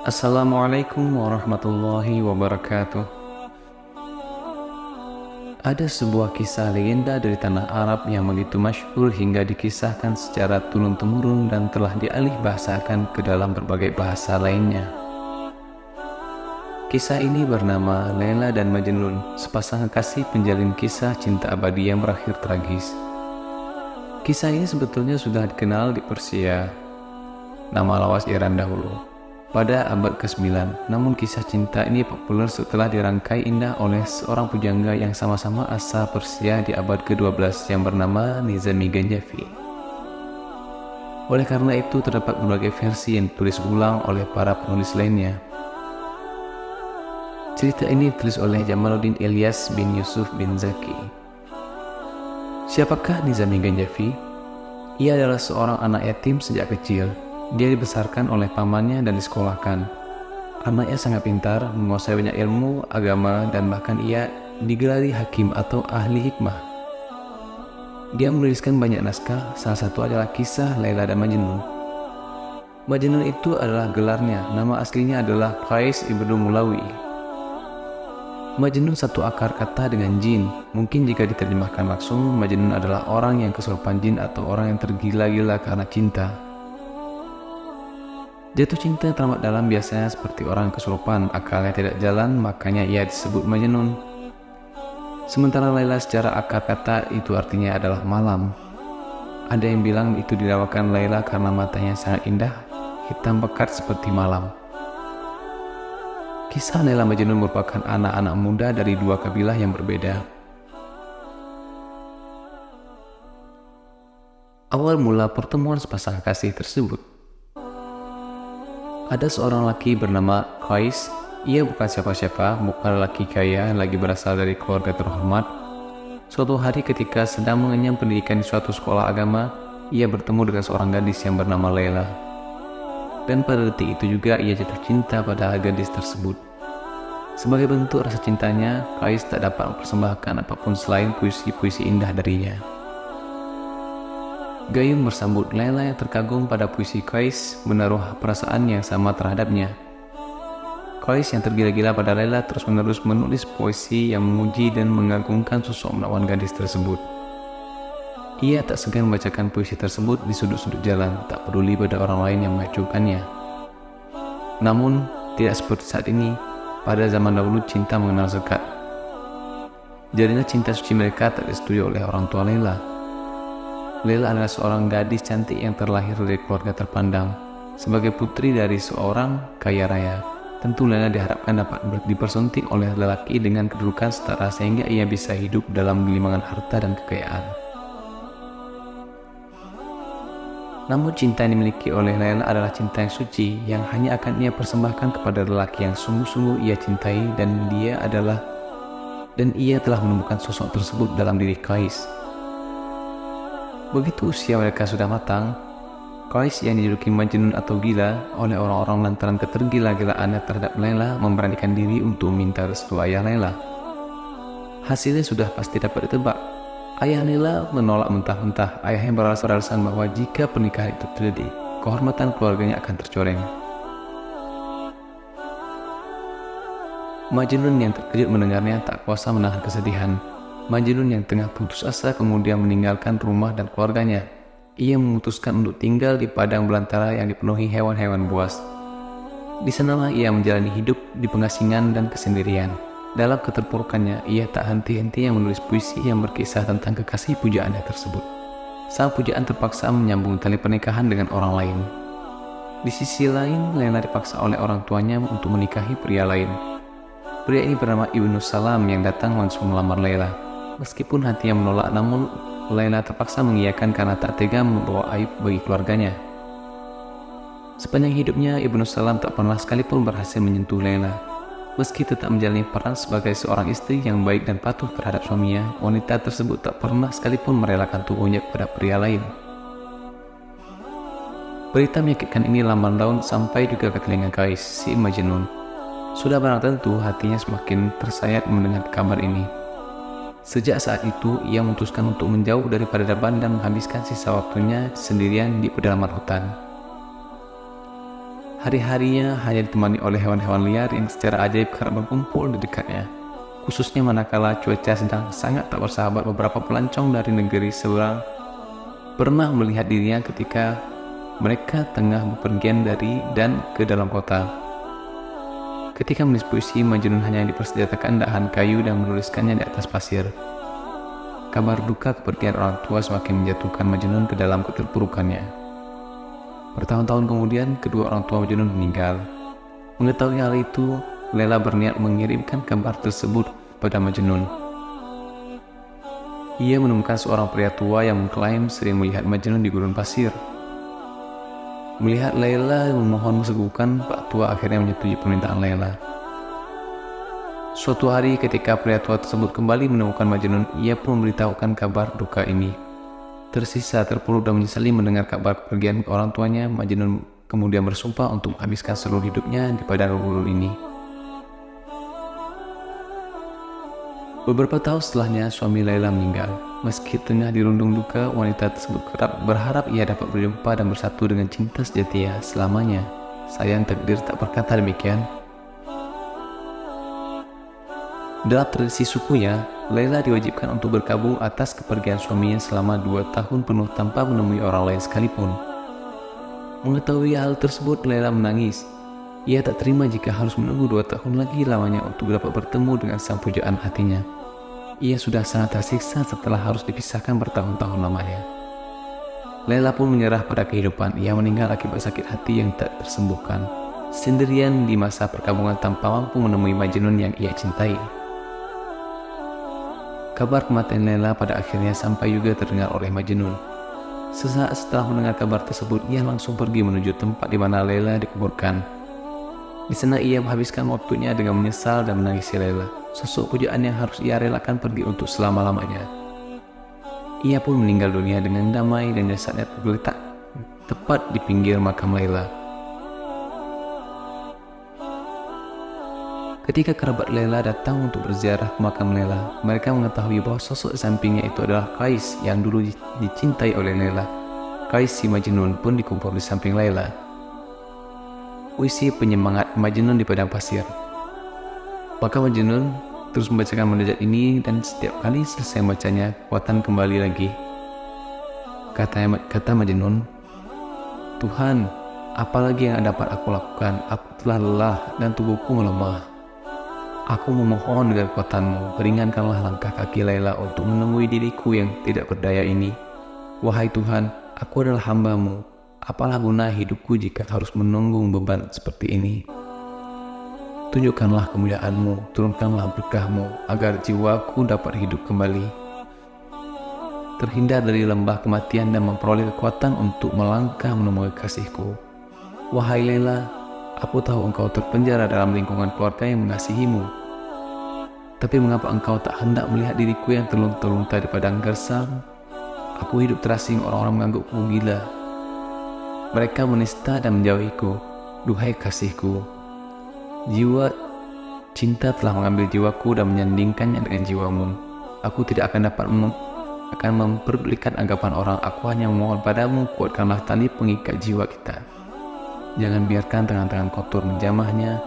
Assalamualaikum warahmatullahi wabarakatuh. Ada sebuah kisah legenda dari tanah Arab yang begitu masyhur hingga dikisahkan secara turun-temurun dan telah dialih bahasakan ke dalam berbagai bahasa lainnya. Kisah ini bernama Laila dan Majnun, sepasang kekasih penjalin kisah cinta abadi yang berakhir tragis. Kisah ini sebetulnya sudah dikenal di Persia, nama lawas Iran dahulu, pada abad ke-9, namun kisah cinta ini populer setelah dirangkai indah oleh seorang pujangga yang sama-sama asal Persia di abad ke-12 yang bernama Nizami Ganjafi. Oleh karena itu terdapat berbagai versi yang ditulis ulang oleh para penulis lainnya. Cerita ini ditulis oleh Jamaluddin Ilyas bin Yusuf bin Zaki. Siapakah Nizami Ganjafi? Ia adalah seorang anak yatim sejak kecil. Dia dibesarkan oleh pamannya dan disekolahkan. Anaknya sangat pintar, menguasai banyak ilmu, agama, dan bahkan ia digelari hakim atau ahli hikmah. Dia menuliskan banyak naskah, salah satu adalah kisah Laila dan Majnun. Majnun itu adalah gelarnya, nama aslinya adalah Qais ibnu Mulawi. Majnun satu akar kata dengan jin. Mungkin jika diterjemahkan langsung, Majnun adalah orang yang kesurupan jin atau orang yang tergila-gila karena cinta. Jatuh cinta teramat dalam biasanya seperti orang kesurupan, akalnya tidak jalan, makanya ia disebut Majnun. Sementara Laila secara akar kata itu artinya adalah malam. Ada yang bilang itu dinamakan Laila karena matanya sangat indah, hitam pekat seperti malam. Kisah Laila Majnun merupakan anak-anak muda dari dua kabilah yang berbeda. Awal mula pertemuan sepasang kasih tersebut. Ada seorang laki bernama Qais. Ia bukan siapa-siapa, bukan lelaki kaya, lagi berasal dari keluarga terhormat. Suatu hari ketika sedang mengenyam pendidikan di suatu sekolah agama, ia bertemu dengan seorang gadis yang bernama Laila. Dan pada detik itu juga ia jatuh cinta pada gadis tersebut. Sebagai bentuk rasa cintanya, Qais tak dapat mempersembahkan apapun selain puisi-puisi indah darinya. Gayung bersambut Laila yang terkagum pada puisi Qais menaruh perasaan yang sama terhadapnya. Qais yang tergila-gila pada Laila terus-menerus menulis puisi yang memuji dan mengagungkan sosok menawan gadis tersebut. Ia tak segan membacakan puisi tersebut di sudut-sudut jalan, tak peduli pada orang lain yang mengacungkannya. Namun, tidak seperti saat ini. Pada zaman dahulu cinta mengenal sekat. Jadinya cinta suci mereka tak disetujui oleh orang tua Laila. Laila adalah seorang gadis cantik yang terlahir dari keluarga terpandang. Sebagai putri dari seorang kaya raya, tentu Laila diharapkan dapat dipersunting oleh lelaki dengan kedudukan setara sehingga ia bisa hidup dalam gelimangan harta dan kekayaan. Namun cinta yang dimiliki oleh Laila adalah cinta yang suci yang hanya akan ia persembahkan kepada lelaki yang sungguh-sungguh ia cintai dan ia telah menemukan sosok tersebut dalam diri Qais. Begitu usia mereka sudah matang, Qais yang dijuluki Majnun atau gila oleh orang-orang lantaran ketergila-gilaannya terhadap Laila memberanikan diri untuk meminta restu ayah Laila. Hasilnya sudah pasti dapat ditebak. Ayah Laila menolak mentah-mentah. Ayahnya beralasan bahwa jika pernikahan itu terjadi, kehormatan keluarganya akan tercoreng. Majnun yang terkejut mendengarnya tak kuasa menahan kesedihan. Majnun yang tengah putus asa kemudian meninggalkan rumah dan keluarganya. Ia memutuskan untuk tinggal di padang belantara yang dipenuhi hewan-hewan buas. Di sanalah ia menjalani hidup di pengasingan dan kesendirian. Dalam keterpurukannya, ia tak henti-hentinya menulis puisi yang berkisah tentang kekasih pujaannya tersebut. Sang pujaan terpaksa menyambung tali pernikahan dengan orang lain. Di sisi lain, Laila dipaksa oleh orang tuanya untuk menikahi pria lain. Pria ini bernama Ibnu Salam yang datang langsung melamar Laila. Meskipun hatinya menolak, namun Laila terpaksa mengiyakan karena tak tega membawa aib bagi keluarganya. Sepanjang hidupnya, Ibnu Salam tak pernah sekalipun berhasil menyentuh Laila. Meski tetap menjalani peran sebagai seorang istri yang baik dan patuh terhadap suaminya, wanita tersebut tak pernah sekalipun merelakan tubuhnya kepada pria lain. Berita menyakitkan ini lamban laun sampai juga ke telinga Qais, si Majnun. Sudah barang tentu hatinya semakin tersayat mendengar kabar ini. Sejak saat itu, ia memutuskan untuk menjauh dari peradaban dan menghabiskan sisa waktunya sendirian di pedalaman hutan. Hari-harinya hanya ditemani oleh hewan-hewan liar yang secara ajaib kerap berkumpul di dekatnya. Khususnya manakala cuaca sedang sangat tak bersahabat, beberapa pelancong dari negeri seberang pernah melihat dirinya ketika mereka tengah bepergian dari dan ke dalam kota. Ketika menulis puisi, Majnun hanya dipersenjatakan dahan kayu dan menuliskannya di atas pasir. Kabar duka kepergian orang tua semakin menjatuhkan Majnun ke dalam keterpurukannya. Bertahun-tahun kemudian, kedua orang tua Majnun meninggal. Mengetahui hal itu, Laila berniat mengirimkan kabar tersebut pada Majnun. Ia menemukan seorang pria tua yang mengklaim sering melihat Majnun di gurun pasir. Melihat Laila memohon segukan, Pak Tua akhirnya menyetujui permintaan Laila. Suatu hari ketika pria tua tersebut kembali menemukan Majnun, ia pun memberitahukan kabar duka ini. Tersisa, terpuruk dan menyesali mendengar kabar kepergian orang tuanya, Majnun kemudian bersumpah untuk menghabiskan seluruh hidupnya di padang gurun ini. Beberapa tahun setelahnya, suami Laila meninggal. Meski tengah dirundung duka, wanita tersebut kerap berharap ia dapat berjumpa dan bersatu dengan cinta sejatinya selamanya. Sayang, takdir tak berkata demikian. Dalam tradisi sukunya, Laila diwajibkan untuk berkabung atas kepergian suaminya selama 2 tahun penuh tanpa menemui orang lain sekalipun. Mengetahui hal tersebut, Laila menangis. Ia tak terima jika harus menunggu 2 tahun lagi lamanya untuk dapat bertemu dengan sang pujaan hatinya. Ia sudah sangat tersiksa setelah harus dipisahkan bertahun-tahun lamanya. Laila pun menyerah pada kehidupan. Ia meninggal akibat sakit hati yang tak tersembuhkan, sendirian di masa perkabungan tanpa mampu menemui Majnun yang ia cintai. Kabar kematian Laila pada akhirnya sampai juga terdengar oleh Majnun. Sesaat setelah mendengar kabar tersebut, ia langsung pergi menuju tempat di mana Laila dikuburkan. Di sana ia menghabiskan waktunya dengan menyesal dan menangisi Laila, sosok pujaan yang harus ia relakan pergi untuk selama-lamanya. Ia pun meninggal dunia dengan damai dan jasadnya tergeletak tepat di pinggir makam Laila. Ketika kerabat Laila datang untuk berziarah ke makam Laila, mereka mengetahui bahwa sosok di sampingnya itu adalah Qais yang dulu dicintai oleh Laila. Qais si Majnun pun dikubur di samping Laila. Puisi penyemangat Majnun di padang pasir. Maka Majnun terus membacakan munajat ini, dan setiap kali selesai membacanya, kekuatan kembali lagi. Kata Majnun, "Tuhan, apalagi yang dapat aku lakukan? Aku telah lelah dan tubuhku melemah. Aku memohon dengan kekuatanmu, ringankanlah langkah kaki Laila untuk menemui diriku yang tidak berdaya ini. Wahai Tuhan, aku adalah hamba-Mu. Apalah guna hidupku jika harus menanggung beban seperti ini? Tunjukkanlah kemuliaan-Mu, turunkanlah berkah-Mu, agar jiwaku dapat hidup kembali, terhindar dari lembah kematian dan memperoleh kekuatan untuk melangkah menemui kasih-Ku. Wahai Laila, aku tahu engkau terpenjara dalam lingkungan keluarga yang mengasihimu. Tapi mengapa engkau tak hendak melihat diriku yang terlunta-lunta di padang gersang? Aku hidup terasing, orang-orang menganggapku gila. Mereka menista dan menjauhiku. Duhai kasihku, jiwa cinta telah mengambil jiwaku dan menyandingkannya dengan jiwamu. Aku tidak akan dapat memperdulikan anggapan orang. Aku hanya memohon padamu, kuatkanlah tali pengikat jiwa kita. Jangan biarkan tangan-tangan kotor menjamahnya.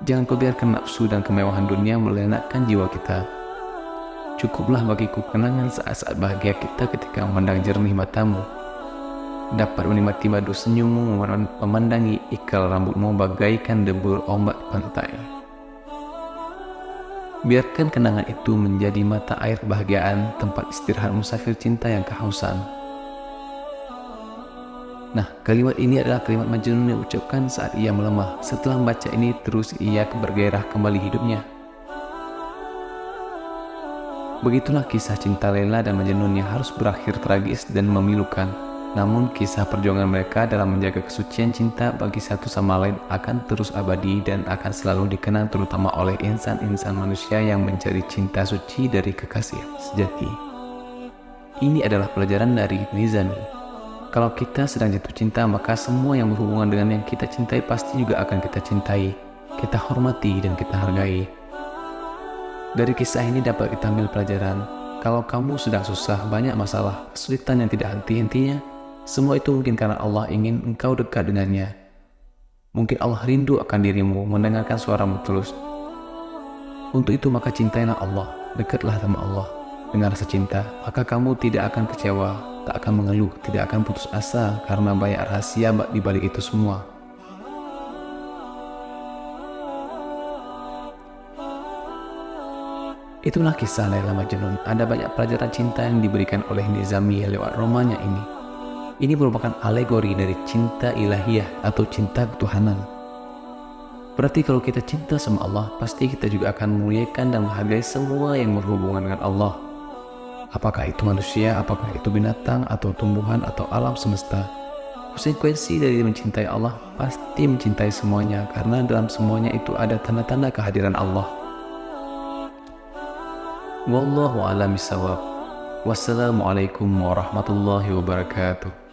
Jangan kau biarkan nafsu dan kemewahan dunia melenakkan jiwa kita. Cukuplah bagiku kenangan saat-saat bahagia kita ketika memandang jernih matamu, dapat menikmati madu senyummu, memandangi ikal rambutmu bagaikan debur ombak pantai. Biarkan kenangan itu menjadi mata air kebahagiaan, tempat istirahat musafir cinta yang kehausan." Nah, kalimat ini adalah kalimat Majnun yang ucapkan saat ia melemah. Setelah membaca ini, terus ia bergairah kembali hidupnya. Begitulah kisah cinta Laila dan Majnun yang harus berakhir tragis dan memilukan. Namun kisah perjuangan mereka dalam menjaga kesucian cinta bagi satu sama lain akan terus abadi dan akan selalu dikenang, terutama oleh insan-insan manusia yang mencari cinta suci dari kekasih sejati. Ini adalah pelajaran dari Nizami. Kalau kita sedang jatuh cinta, maka semua yang berhubungan dengan yang kita cintai pasti juga akan kita cintai, kita hormati, dan kita hargai. Dari kisah ini dapat kita ambil pelajaran, kalau kamu sedang susah, banyak masalah, kesulitan yang tidak henti-hentinya, semua itu mungkin karena Allah ingin engkau dekat dengannya. Mungkin Allah rindu akan dirimu, mendengarkan suaramu tulus. Untuk itu maka cintailah Allah, dekatlah sama Allah. Dengan rasa cinta, maka kamu tidak akan kecewa, tak akan mengeluh, tidak akan putus asa karena banyak rahasia di balik itu semua. Itulah kisah Laila Majnun. Ada banyak pelajaran cinta yang diberikan oleh Nizami lewat romannya ini. Ini merupakan alegori dari cinta ilahiyah atau cinta ketuhanan. Berarti kalau kita cinta sama Allah, pasti kita juga akan memuliakan dan menghargai semua yang berhubungan dengan Allah. Apakah itu manusia, apakah itu binatang, atau tumbuhan, atau alam semesta. Konsekuensi dari mencintai Allah, pasti mencintai semuanya, karena dalam semuanya itu ada tanda-tanda kehadiran Allah. Wallahu a'lam bishawab. Wassalamualaikum warahmatullahi wabarakatuh.